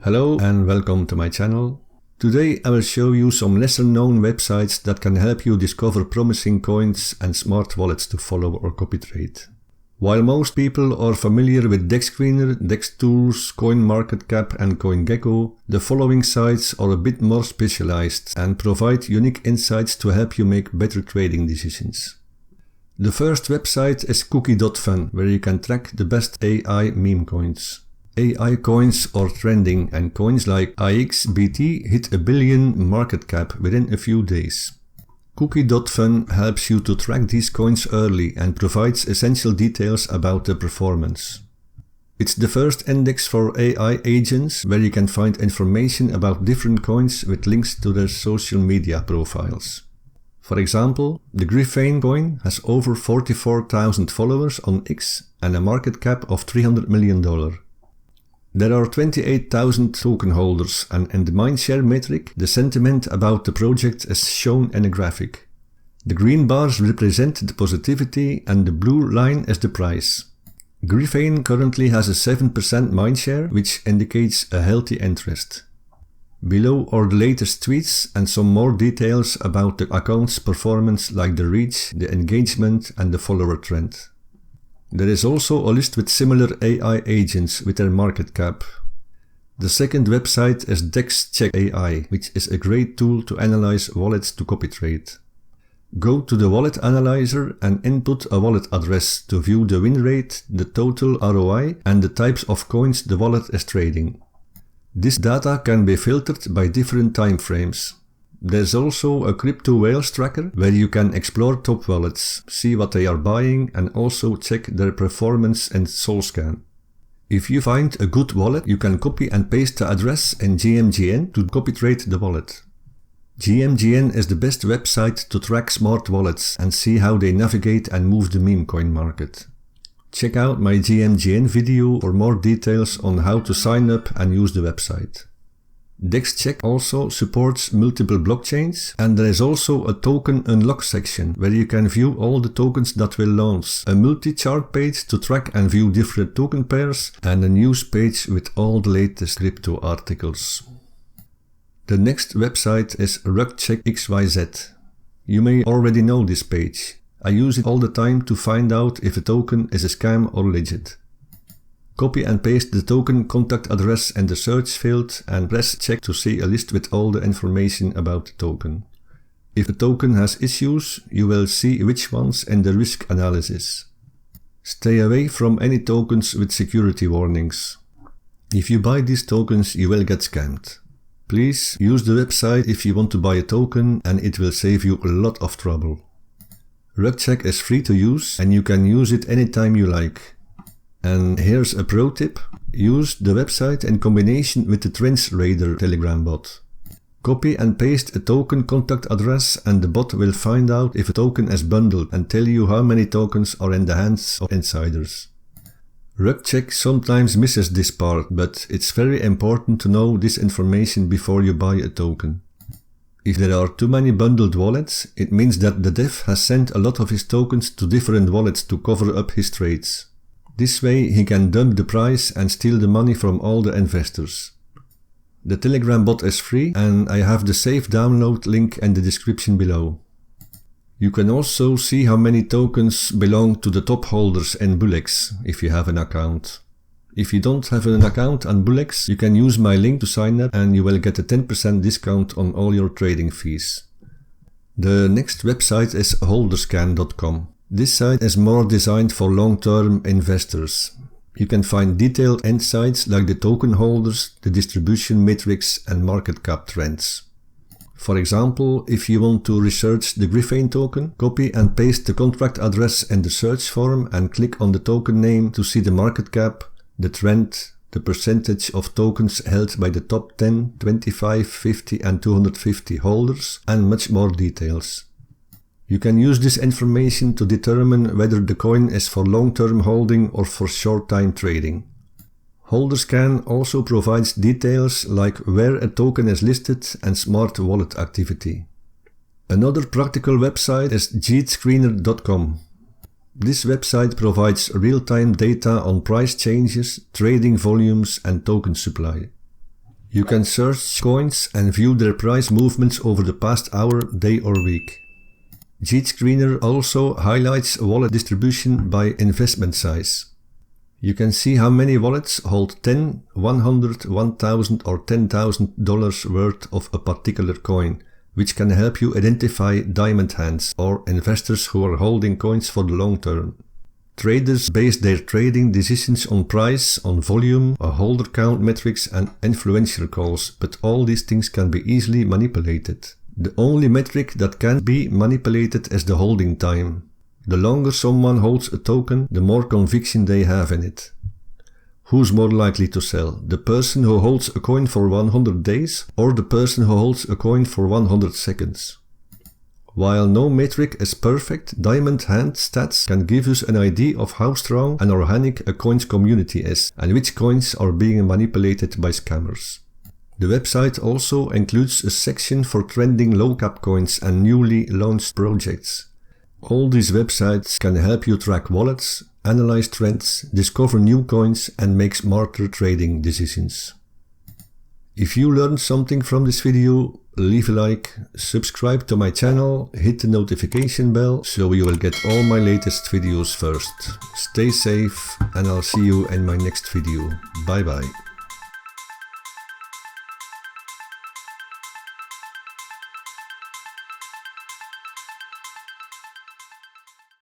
Hello and welcome to my channel. Today I will show you some lesser known websites that can help you discover promising coins and smart wallets to follow or copy trade. While most people are familiar with DexScreener, DexTools, CoinMarketCap and CoinGecko, the following sites are a bit more specialized and provide unique insights to help you make better trading decisions. The first website is Cookie.fun, where you can track the best AI meme coins. AI coins are trending and coins like IXBT hit a billion market cap within a few days. Cookie.fun helps you to track these coins early and provides essential details about their performance. It's the first index for AI agents where you can find information about different coins with links to their social media profiles. For example, the Griffane coin has over 44,000 followers on X and a market cap of $300 million. There are 28,000 token holders, and in the mindshare metric, the sentiment about the project is shown in a graphic. The green bars represent the positivity and the blue line is the price. Griffane currently has a 7% mindshare, which indicates a healthy interest. Below are the latest tweets and some more details about the account's performance, like the reach, the engagement and the follower trend. There is also a list with similar AI agents with their market cap. The second website is DexCheck.ai, which is a great tool to analyze wallets to copy trade. Go to the wallet analyzer and input a wallet address to view the win rate, the total ROI and the types of coins the wallet is trading. This data can be filtered by different time frames. There's also a crypto whales tracker where you can explore top wallets, see what they are buying and also check their performance in SolScan. If you find a good wallet, you can copy and paste the address in GMGN to copy trade the wallet. GMGN is the best website to track smart wallets and see how they navigate and move the meme coin market. Check out my GMGN video for more details on how to sign up and use the website. DexCheck also supports multiple blockchains, and there is also a token unlock section where you can view all the tokens that will launch, a multi-chart page to track and view different token pairs, and a news page with all the latest crypto articles. The next website is RugCheck.xyz. You may already know this page. I use it all the time to find out if a token is a scam or legit. Copy and paste the token contact address in the search field and press check to see a list with all the information about the token. If a token has issues, you will see which ones in the risk analysis. Stay away from any tokens with security warnings. If you buy these tokens, you will get scammed. Please use the website if you want to buy a token, and it will save you a lot of trouble. RugCheck is free to use and you can use it anytime you like. And here's a pro tip: use the website in combination with the TrenchRadar Telegram bot. Copy and paste a token contact address and the bot will find out if a token is bundled and tell you how many tokens are in the hands of insiders. RugCheck sometimes misses this part, but it's very important to know this information before you buy a token. If there are too many bundled wallets, it means that the dev has sent a lot of his tokens to different wallets to cover up his trades. This way he can dump the price and steal the money from all the investors. The Telegram bot is free and I have the safe download link in the description below. You can also see how many tokens belong to the top holders in Bullx if you have an account. If you don't have an account on Bullx, you can use my link to sign up and you will get a 10% discount on all your trading fees. The next website is holderscan.com. This site is more designed for long-term investors. You can find detailed insights like the token holders, the distribution matrix and market cap trends. For example, if you want to research the Griffane token, copy and paste the contract address in the search form and click on the token name to see the market cap, the trend, the percentage of tokens held by the top 10, 25, 50 and 250 holders, and much more details. You can use this information to determine whether the coin is for long-term holding or for short-time trading. Holderscan also provides details like where a token is listed and smart wallet activity. Another practical website is JeetScreener.com. This website provides real-time data on price changes, trading volumes and token supply. You can search coins and view their price movements over the past hour, day or week. GScreener also highlights wallet distribution by investment size. You can see how many wallets hold $10, $100, $1,000 or $10,000 worth of a particular coin, which can help you identify diamond hands or investors who are holding coins for the long term. Traders base their trading decisions on price, on volume, a holder count metrics and influential calls, but all these things can be easily manipulated. The only metric that can be manipulated is the holding time. The longer someone holds a token, the more conviction they have in it. Who's more likely to sell? The person who holds a coin for 100 days or the person who holds a coin for 100 seconds? While no metric is perfect, diamond hand stats can give us an idea of how strong and organic a coins community is and which coins are being manipulated by scammers. The website also includes a section for trending low-cap coins and newly launched projects. All these websites can help you track wallets, analyze trends, discover new coins and make smarter trading decisions. If you learned something from this video, leave a like, subscribe to my channel, hit the notification bell so you will get all my latest videos first. Stay safe and I'll see you in my next video. Bye bye.